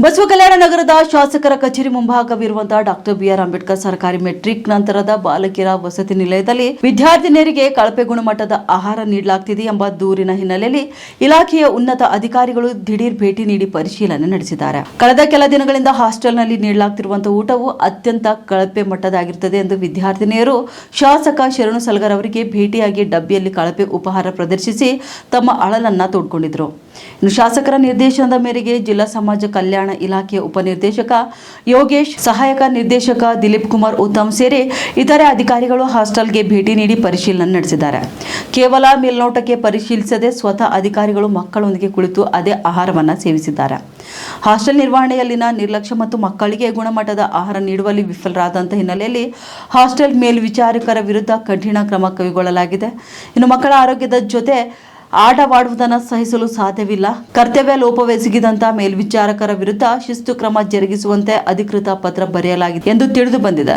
ಬಸವಕಲ್ಯಾಣ ನಗರದ ಶಾಸಕರ ಕಚೇರಿ ಮುಂಭಾಗವಿರುವಂತಹ ಡಾಕ್ಟರ್ ಬಿಆರ್ ಅಂಬೇಡ್ಕರ್ ಸರ್ಕಾರಿ ಮೆಟ್ರಿಕ್ ನಂತರದ ಬಾಲಕಿಯರ ವಸತಿ ನಿಲಯದಲ್ಲಿ ವಿದ್ಯಾರ್ಥಿನಿಯರಿಗೆ ಕಳಪೆ ಗುಣಮಟ್ಟದ ಆಹಾರ ನೀಡಲಾಗುತ್ತಿದೆ ಎಂಬ ದೂರಿನ ಹಿನ್ನೆಲೆಯಲ್ಲಿ ಇಲಾಖೆಯ ಉನ್ನತ ಅಧಿಕಾರಿಗಳು ದಿಢೀರ್ ಭೇಟಿ ನೀಡಿ ಪರಿಶೀಲನೆ ನಡೆಸಿದ್ದಾರೆ. ಕಳೆದ ಕೆಲ ದಿನಗಳಿಂದ ಹಾಸ್ಟೆಲ್ನಲ್ಲಿ ನೀಡಲಾಗುತ್ತಿರುವಂತಹ ಊಟವು ಅತ್ಯಂತ ಕಳಪೆ ಮಟ್ಟದಾಗಿರುತ್ತದೆ ಎಂದು ವಿದ್ಯಾರ್ಥಿನಿಯರು ಶಾಸಕ ಶರಣು ಸಲಗರ್ ಅವರಿಗೆ ಭೇಟಿಯಾಗಿ ಡಬ್ಬಿಯಲ್ಲಿ ಕಳಪೆ ಉಪಹಾರ ಪ್ರದರ್ಶಿಸಿ ತಮ್ಮ ಅಳಲನ್ನ ತೋಡ್ಕೊಂಡಿದ್ರು. ಇನ್ನು ಶಾಸಕರ ನಿರ್ದೇಶನದ ಮೇರೆಗೆ ಜಿಲ್ಲಾ ಸಮಾಜ ಕಲ್ಯಾಣ ಇಲಾಖೆಯ ಉಪನಿರ್ದೇಶಕ ಯೋಗೇಶ್, ಸಹಾಯಕ ನಿರ್ದೇಶಕ ದಿಲೀಪ್ ಕುಮಾರ್ ಉತ್ತಮ್ ಸೇರಿ ಇತರೆ ಅಧಿಕಾರಿಗಳು ಹಾಸ್ಟೆಲ್ಗೆ ಭೇಟಿ ನೀಡಿ ಪರಿಶೀಲನೆ ನಡೆಸಿದ್ದಾರೆ. ಕೇವಲ ಮೇಲ್ನೋಟಕ್ಕೆ ಪರಿಶೀಲಿಸದೆ ಸ್ವತಃ ಅಧಿಕಾರಿಗಳು ಮಕ್ಕಳೊಂದಿಗೆ ಕುಳಿತು ಅದೇ ಆಹಾರವನ್ನು ಸೇವಿಸಿದ್ದಾರೆ. ಹಾಸ್ಟೆಲ್ ನಿರ್ವಹಣೆಯಲ್ಲಿನ ನಿರ್ಲಕ್ಷ್ಯ ಮತ್ತು ಮಕ್ಕಳಿಗೆ ಗುಣಮಟ್ಟದ ಆಹಾರ ನೀಡುವಲ್ಲಿ ವಿಫಲರಾದಂತಹ ಹಿನ್ನೆಲೆಯಲ್ಲಿ ಹಾಸ್ಟೆಲ್ ಮೇಲ್ವಿಚಾರಕರ ವಿರುದ್ಧ ಕಠಿಣ ಕ್ರಮ ಕೈಗೊಳ್ಳಲಾಗಿದೆ. ಇನ್ನು ಮಕ್ಕಳ ಆರೋಗ್ಯದ ಜೊತೆ ಆಟವಾಡುವುದನ್ನು ಸಹಿಸಲು ಸಾಧ್ಯವಿಲ್ಲ. ಕರ್ತವ್ಯ ಲೋಪವೆಸಗಿದಂತಹ ಮೇಲ್ವಿಚಾರಕರ ವಿರುದ್ಧ ಶಿಸ್ತು ಕ್ರಮ ಜರುಗಿಸುವಂತೆ ಅಧಿಕೃತ ಪತ್ರ ಬರೆಯಲಾಗಿದೆ ಎಂದು ತಿಳಿದು ಬಂದಿದೆ.